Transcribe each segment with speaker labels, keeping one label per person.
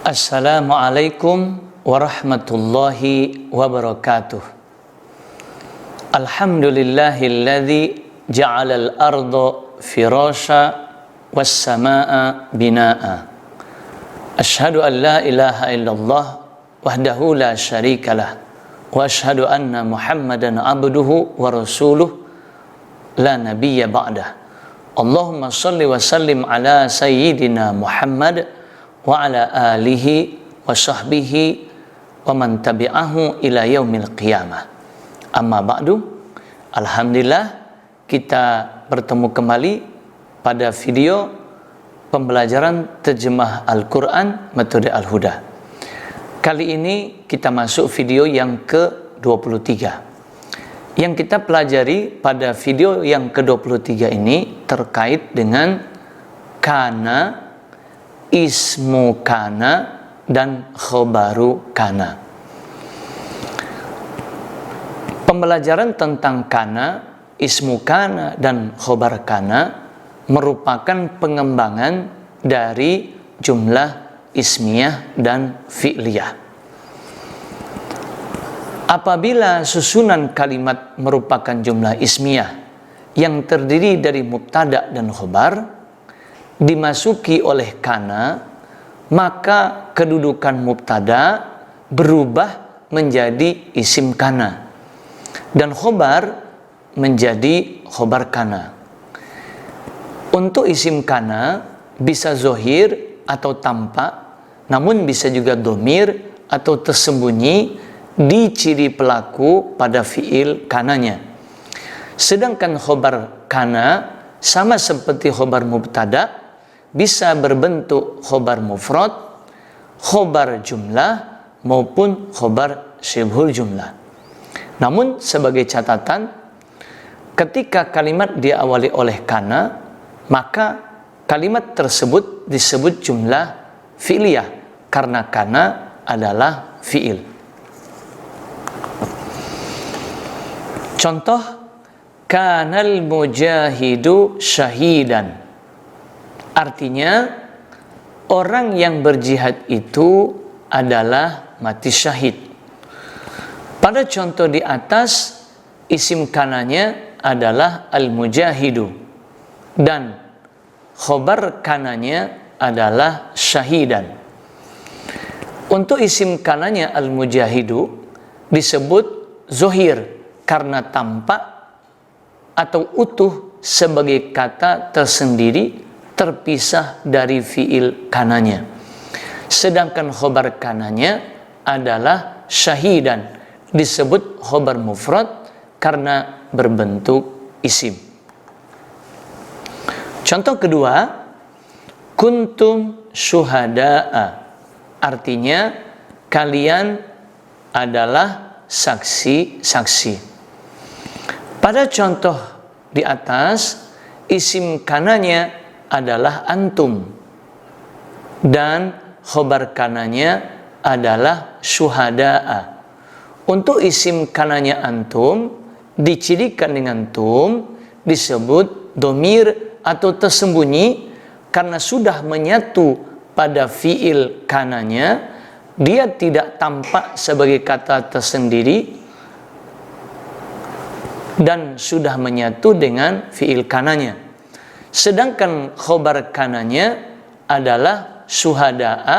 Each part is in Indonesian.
Speaker 1: Assalamualaikum warahmatullahi wabarakatuh. Alhamdulillahilladzi ja'alal arda firasha was samaa binaa. Asyhadu an la ilaha illallah wahdahu la syarikalah wa asyhadu anna Muhammadan abduhu wa rasuluh la nabiyya ba'dah. Allahumma shalli wa sallim ala sayyidina Muhammad wa ala alihi wa sahbihi wa man tabi'ahu ila yaumil qiyamah. Amma ba'du. Alhamdulillah kita bertemu kembali pada video pembelajaran terjemah Al-Quran metode Al-Huda. Kali ini kita masuk video yang ke-23. Yang kita pelajari pada video yang ke-23 ini terkait dengan kana, ismu kana, dan khobaru kana. Pembelajaran tentang kana, ismu kana, dan khobar kana merupakan pengembangan dari jumlah ismiyah dan fi'liyah. Apabila susunan kalimat merupakan jumlah ismiyah yang terdiri dari mubtada dan khobar dimasuki oleh kana, maka kedudukan mubtada berubah menjadi isim kana dan khobar menjadi khobar kana. Untuk isim kana bisa zohir atau tampak, namun bisa juga domir atau tersembunyi di ciri pelaku pada fiil kananya. Sedangkan khobar kana sama seperti khobar mubtada, bisa berbentuk khobar mufrad, khobar jumlah, maupun khobar syibhul jumlah. Namun sebagai catatan, ketika kalimat diawali oleh kana, maka kalimat tersebut disebut jumlah fi'liyah karena kana adalah fi'il. Contoh, kanal mujahidu syahidan. Artinya, orang yang berjihad itu adalah mati syahid. Pada contoh di atas, isim kananya adalah al-mujahidu dan khobar kananya adalah syahidan. Untuk isim kananya al-mujahidu disebut zohir karena tampak atau utuh sebagai kata tersendiri terpisah dari fiil kananya. Sedangkan khobar kananya adalah syahidan, disebut khobar mufrad karena berbentuk isim. Contoh kedua, kuntum syuhada'a. Artinya kalian adalah saksi-saksi. Pada contoh di atas, isim kananya adalah antum dan khobar kananya adalah syuhada'a. Untuk isim kananya antum dicirikan dengan tum, disebut domir atau tersembunyi karena sudah menyatu pada fiil kananya, dia tidak tampak sebagai kata tersendiri dan sudah menyatu dengan fiil kananya. Sedangkan khobar kananya adalah syuhada'a,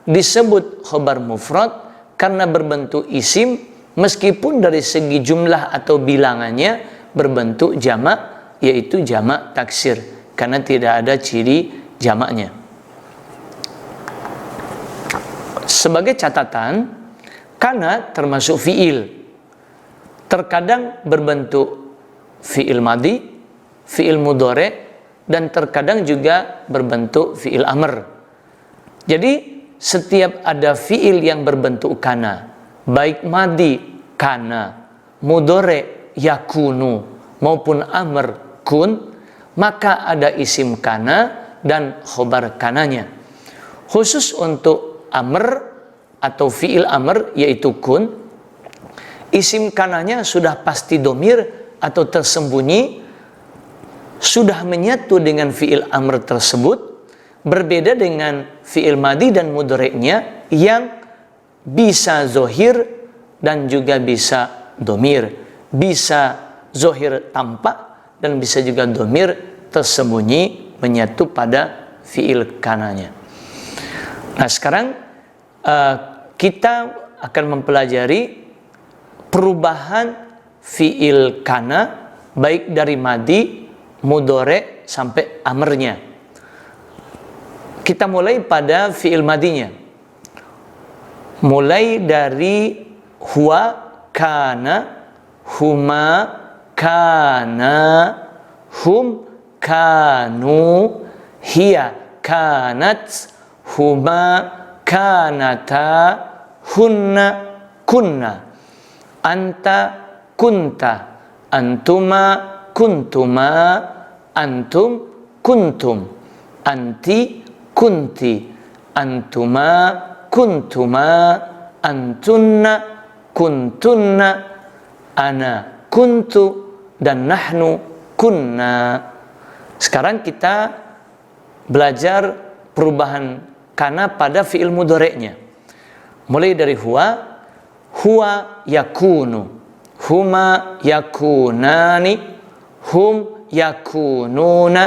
Speaker 1: disebut khobar mufrad karena berbentuk isim meskipun dari segi jumlah atau bilangannya berbentuk jamak, yaitu jamak taksir karena tidak ada ciri jamaknya. Sebagai catatan, kana termasuk fiil. Terkadang berbentuk fiil madi, fiil mudhari', dan terkadang juga berbentuk fiil amr. Jadi setiap ada fiil yang berbentuk kana, baik madi kana, mudhari' yakunu, maupun amr kun, maka ada isim kana dan khobar kananya. Khusus untuk amr atau fiil amr yaitu kun, isim kananya sudah pasti domir atau tersembunyi, sudah menyatu dengan fiil amr tersebut, berbeda dengan fi'il madhi dan mudhari'nya yang bisa zohir dan juga bisa domir, bisa zohir tampak dan bisa juga domir tersembunyi menyatu pada fi'il kananya. Nah, sekarang kita akan mempelajari perubahan fi'il kana baik dari madhi, mudhari' sampai amrnya. Kita mulai pada fi'il madinya. Mulai dari huwa, kana, huma, kana, hum, kanu, hiya, kanat, huma, kanata, hunna, kunna, anta, kunta, antuma, kuntuma, antum, kuntum, anti, kunti, antuma, kuntuma, antunna, kuntunna, ana, kuntu, dan nahnu, kunna. Sekarang kita belajar perubahan kana pada fi'il mudhari'nya. Mulai dari huwa, huwa yakunu, huma yakunani, hum yakununa,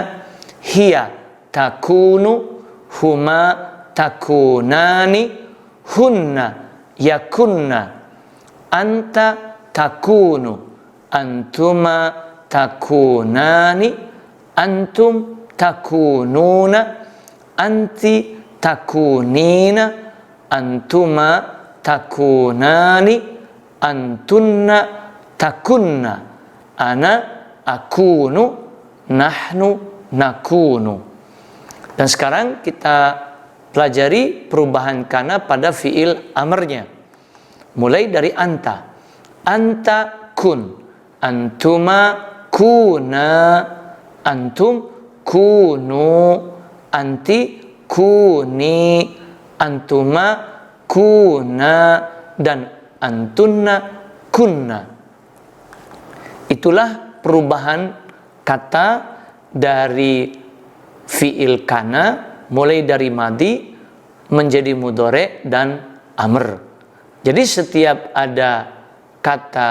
Speaker 1: hiya takunu, huma takunani, hunna yakunna, anta takunu, antuma takunani, antum takununa, anti takunina, antuma takunani, antunna takunna, ana akunu, nahnu nakunu. Dan sekarang kita pelajari perubahan kana pada fi'il amrnya. Mulai dari anta. Anta kun, antuma kuna, antum kunu, anti kuni, antuma kuna, dan antunna kunna. Itulah perubahan kata dari fi'il kana mulai dari madhi menjadi mudhari' dan amr. Jadi setiap ada kata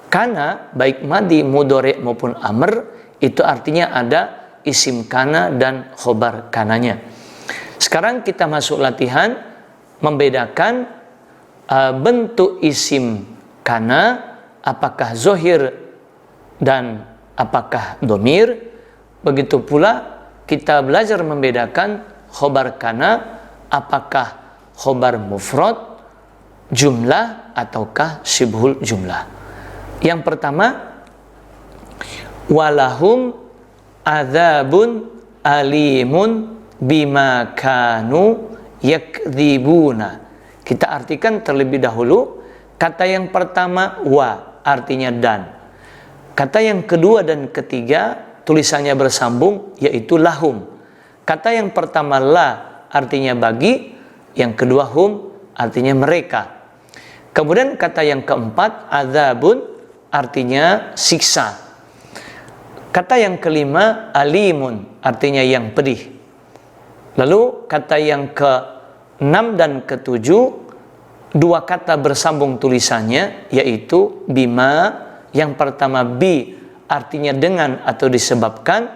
Speaker 1: kana baik madhi, mudhari' maupun amr, itu artinya ada isim kana dan khobar kananya. Sekarang kita masuk latihan membedakan bentuk isim kana, apakah zohir dan apakah domir. Begitu pula kita belajar membedakan khobar kana, apakah khobar mufrad, jumlah, ataukah syibhul jumlah. Yang pertama, walahum adzabun alimun bima kanu yakdzibuna. Kita artikan terlebih dahulu. Kata yang pertama wa, artinya dan. Kata yang kedua dan ketiga tulisannya bersambung, yaitu lahum. Kata yang pertama la artinya bagi, yang kedua hum artinya mereka. Kemudian kata yang keempat adzabun artinya siksa. Kata yang kelima alimun artinya yang pedih. Lalu kata yang ke-6 dan ke-7 dua kata bersambung tulisannya, yaitu bima. Yang pertama bi artinya dengan atau disebabkan.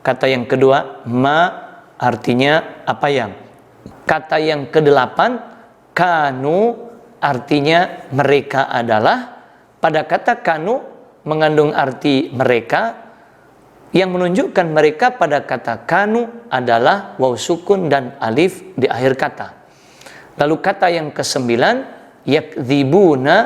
Speaker 1: Kata yang kedua ma artinya apa yang. Kata yang ke-8 kanu artinya mereka adalah. Pada kata kanu mengandung arti mereka, yang menunjukkan mereka pada kata kanu adalah waw sukun dan alif di akhir kata. Lalu kata yang ke-9 yakdzibuna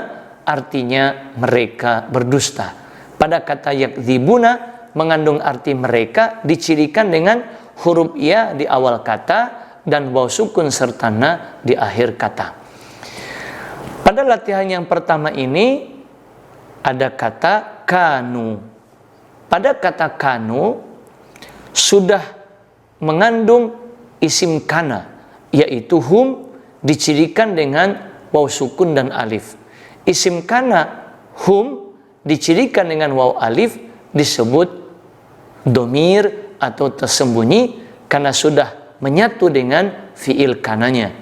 Speaker 1: artinya mereka berdusta. Pada kata yakdzibuna mengandung arti mereka, dicirikan dengan huruf ya di awal kata dan waw sukun serta na di akhir kata. Pada latihan yang pertama ini ada kata kanu. Pada kata kanu sudah mengandung isim kana, yaitu hum, dicirikan dengan waw sukun dan alif. Isim kana hum dicirikan dengan waw alif disebut domir atau tersembunyi, karena sudah menyatu dengan fiil kananya.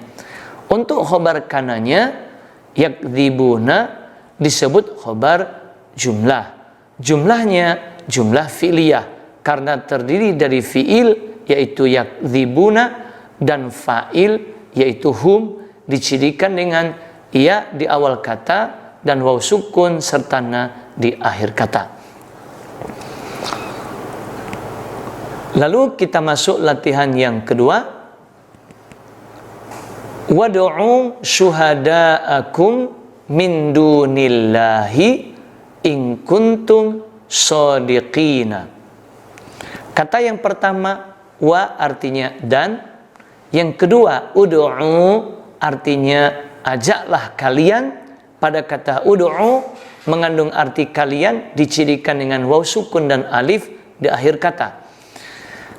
Speaker 1: Untuk khobar kananya yakdzibuna disebut khobar jumlah. Jumlahnya jumlah fi'liyah karena terdiri dari fiil yaitu yakdzibuna dan fa'il yaitu hum dicirikan dengan ya di awal kata dan waw sukun serta na di akhir kata. Lalu kita masuk latihan yang kedua. Wad'u syuhada'akum min dunillahi in kuntum shadiqina. Kata yang pertama wa artinya dan, yang kedua ud'u artinya ajaklah kalian. Pada kata ud'u mengandung arti kalian dicirikan dengan waw sukun dan alif di akhir kata.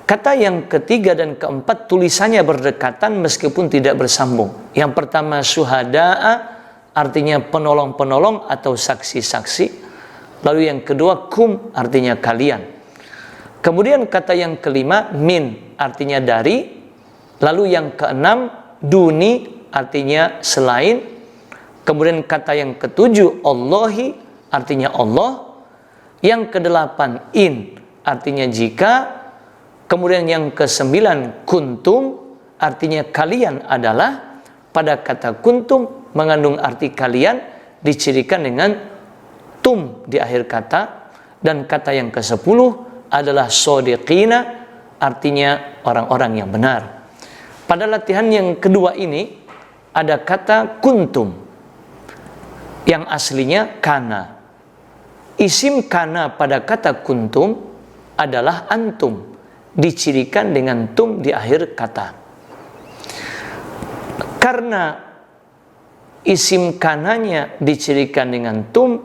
Speaker 1: Kata yang ketiga dan keempat tulisannya berdekatan meskipun tidak bersambung. Yang pertama syuhada'a artinya penolong-penolong atau saksi-saksi. Lalu yang kedua kum artinya kalian. Kemudian kata yang kelima min artinya dari. Lalu yang keenam duni artinya selain. Kemudian kata yang ketujuh Allahi artinya Allah. Yang kedelapan in artinya jika. Kemudian yang kesembilan kuntum artinya kalian adalah. Pada kata kuntum mengandung arti kalian dicirikan dengan tum di akhir kata. Dan kata yang kesepuluh adalah shodiqina artinya orang-orang yang benar. Pada latihan yang kedua ini ada kata kuntum yang aslinya kana. Isim kana pada kata kuntum adalah antum dicirikan dengan tum di akhir kata. Karena isim kananya dicirikan dengan tum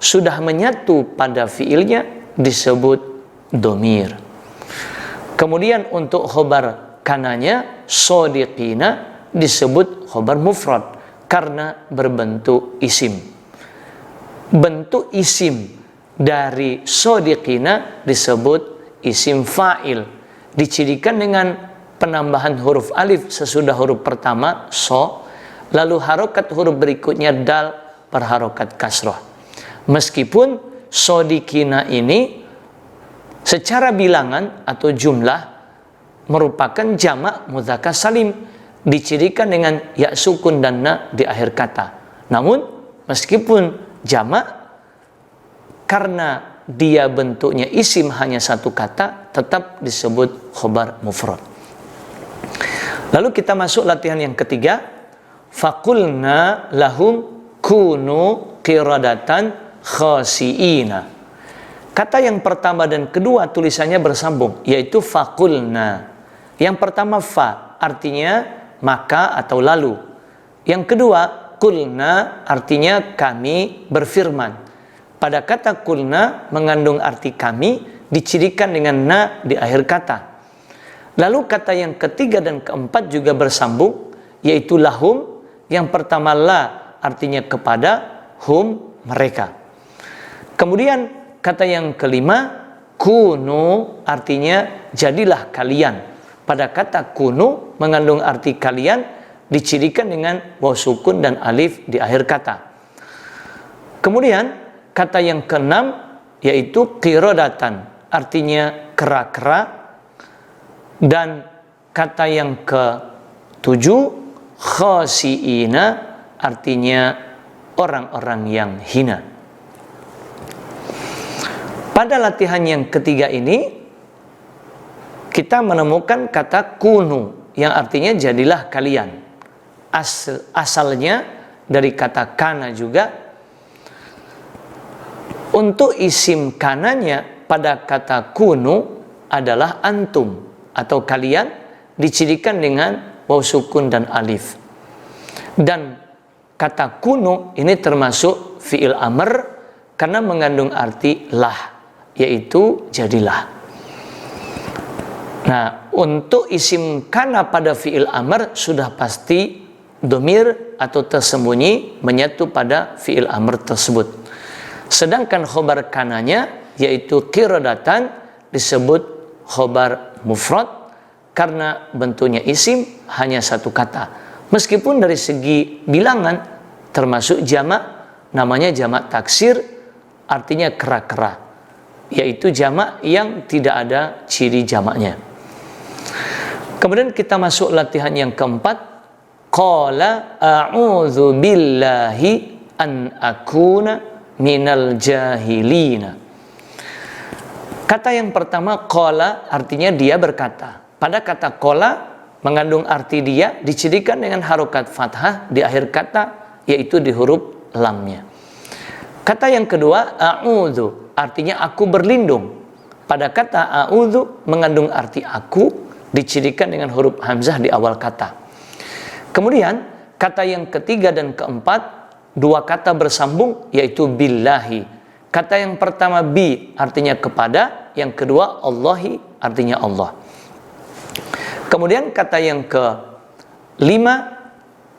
Speaker 1: sudah menyatu pada fiilnya disebut domir. Kemudian untuk khobar kananya shodiqina disebut khobar mufrad karena berbentuk isim. Bentuk isim dari shodiqina disebut isim fa'il, dicirikan dengan penambahan huruf alif sesudah huruf pertama so, lalu harokat huruf berikutnya dal berharokat kasroh. Meskipun shodiqina ini secara bilangan atau jumlah merupakan jamak mudzakkar salim, dicirikan dengan ya sukun dan na di akhir kata. Namun meskipun jamak, karena dia bentuknya isim hanya satu kata, tetap disebut khobar mufrad. Lalu kita masuk latihan yang ketiga. Faqulna lahum kunu qiradatan khasiina. Kata yang pertama dan kedua tulisannya bersambung, yaitu faqulna. Yang pertama fa artinya maka atau lalu. Yang kedua qulna artinya kami berfirman. Pada kata kulna mengandung arti kami dicirikan dengan na di akhir kata. Lalu kata yang ketiga dan keempat juga bersambung, yaitu lahum. Yang pertama la artinya kepada, hum mereka. Kemudian kata yang kelima kunu artinya jadilah kalian. Pada kata kunu mengandung arti kalian dicirikan dengan waw sukun dan alif di akhir kata. Kemudian kata yang keenam yaitu qiradatan artinya kera-kera. Dan kata yang ketujuh khasiina artinya orang-orang yang hina. Pada latihan yang ketiga ini kita menemukan kata kunu yang artinya jadilah kalian. Asalnya dari kata kana juga. Untuk isim kananya pada kata kunu adalah antum atau kalian, dicirikan dengan waw sukun dan alif. Dan kata kunu ini termasuk fi'il amr karena mengandung arti lah, yaitu jadilah. Nah, untuk isim kana pada fi'il amr sudah pasti domir atau tersembunyi menyatu pada fi'il amr tersebut. Sedangkan khobar kananya yaitu qiradatan disebut khobar mufrad karena bentuknya isim hanya satu kata. Meskipun dari segi bilangan termasuk jamak, namanya jamak taksir, artinya kera-kera, yaitu jamak yang tidak ada ciri jamaknya. Kemudian kita masuk latihan yang keempat. Qala a'udzu billahi an akuna minal jahilina. Kata yang pertama qala artinya dia berkata. Pada kata qala mengandung arti dia dicirikan dengan harokat fathah di akhir kata, yaitu di huruf lamnya. Kata yang kedua a'udzu artinya aku berlindung. Pada kata a'udzu mengandung arti aku dicirikan dengan huruf hamzah di awal kata. Kemudian kata yang ketiga dan keempat, dua kata bersambung yaitu billahi. Kata yang pertama bi artinya kepada, yang kedua Allahi artinya Allah. Kemudian kata yang kelima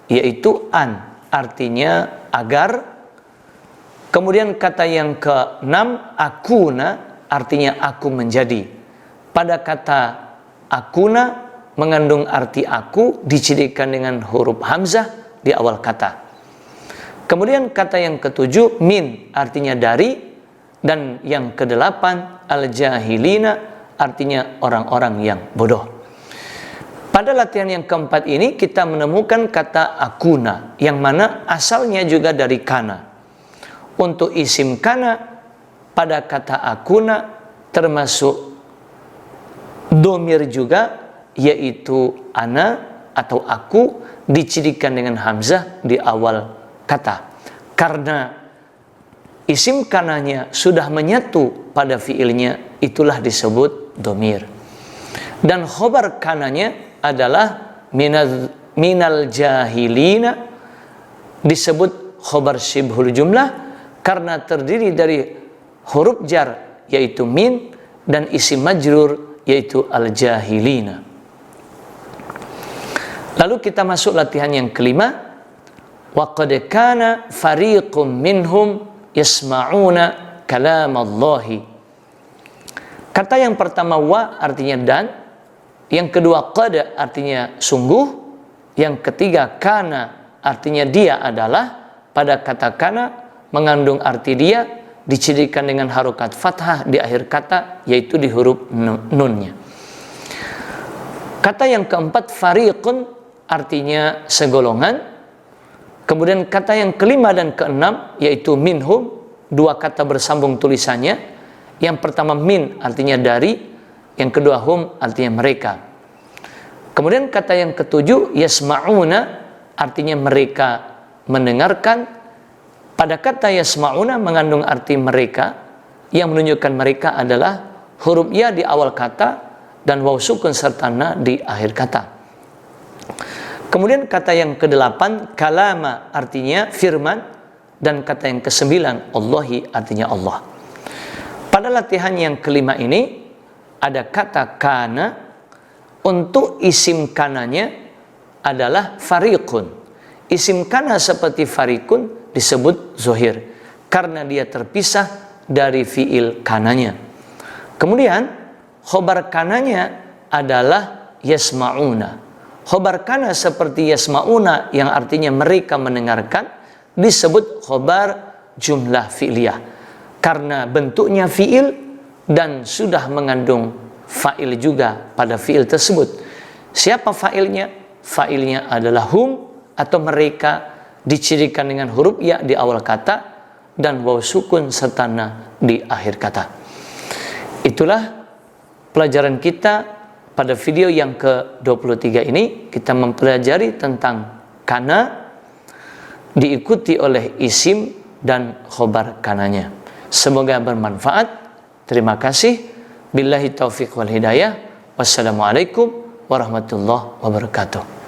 Speaker 1: yaitu an artinya agar. Kemudian kata yang keenam akuna artinya aku menjadi. Pada kata akuna mengandung arti aku dicirikan dengan huruf hamzah di awal kata. Kemudian kata yang ketujuh min artinya dari, dan yang kedelapan al-jahilina artinya orang-orang yang bodoh. Pada latihan yang keempat ini kita menemukan kata akuna yang mana asalnya juga dari kana. Untuk isim kana pada kata akuna termasuk domir juga, yaitu ana atau aku dicirikan dengan hamzah di awal kata. Karena isim kananya sudah menyatu pada fiilnya, itulah disebut domir. Dan khobar kananya adalah minal jahilina, disebut khobar syibhul jumlah karena terdiri dari huruf jar yaitu min dan isim majrur yaitu al-jahilina. Lalu kita masuk latihan yang kelima. Wa qad kana fariqum minhum yasma'una kalamallahi. Kata yang pertama wa artinya dan, yang kedua qad artinya sungguh, yang ketiga kana artinya dia adalah. Pada kata kana mengandung arti dia dicirikan dengan harokat fathah di akhir kata, yaitu di huruf nunnya. Kata yang keempat fariqun artinya segolongan. Kemudian kata yang kelima dan keenam yaitu minhum, dua kata bersambung tulisannya. Yang pertama min artinya dari, yang kedua hum artinya mereka. Kemudian kata yang ketujuh yasma'una artinya mereka mendengarkan. Pada kata yasma'una mengandung arti mereka, yang menunjukkan mereka adalah huruf ya di awal kata dan waw sukun serta na di akhir kata. Kemudian kata yang kedelapan kalama artinya firman, dan kata yang kesembilan Allahi artinya Allah. Pada latihan yang kelima ini ada kata kana. Untuk isim kananya adalah fariqun. Isim kana seperti fariqun disebut zohir karena dia terpisah dari fiil kananya. Kemudian khobar kananya adalah yasma'una. Khobar kana seperti yasma'una yang artinya mereka mendengarkan disebut khobar jumlah fi'liyah karena bentuknya fi'il dan sudah mengandung fa'il juga pada fi'il tersebut. Siapa fa'ilnya? Fa'ilnya adalah hum atau mereka, dicirikan dengan huruf ya di awal kata dan waw sukun serta na di akhir kata. Itulah pelajaran kita. Pada video yang ke-23 ini kita mempelajari tentang kana diikuti oleh isim dan khobar kananya. Semoga bermanfaat. Terima kasih. Billahi taufiq wal hidayah. Wassalamualaikum warahmatullahi wabarakatuh.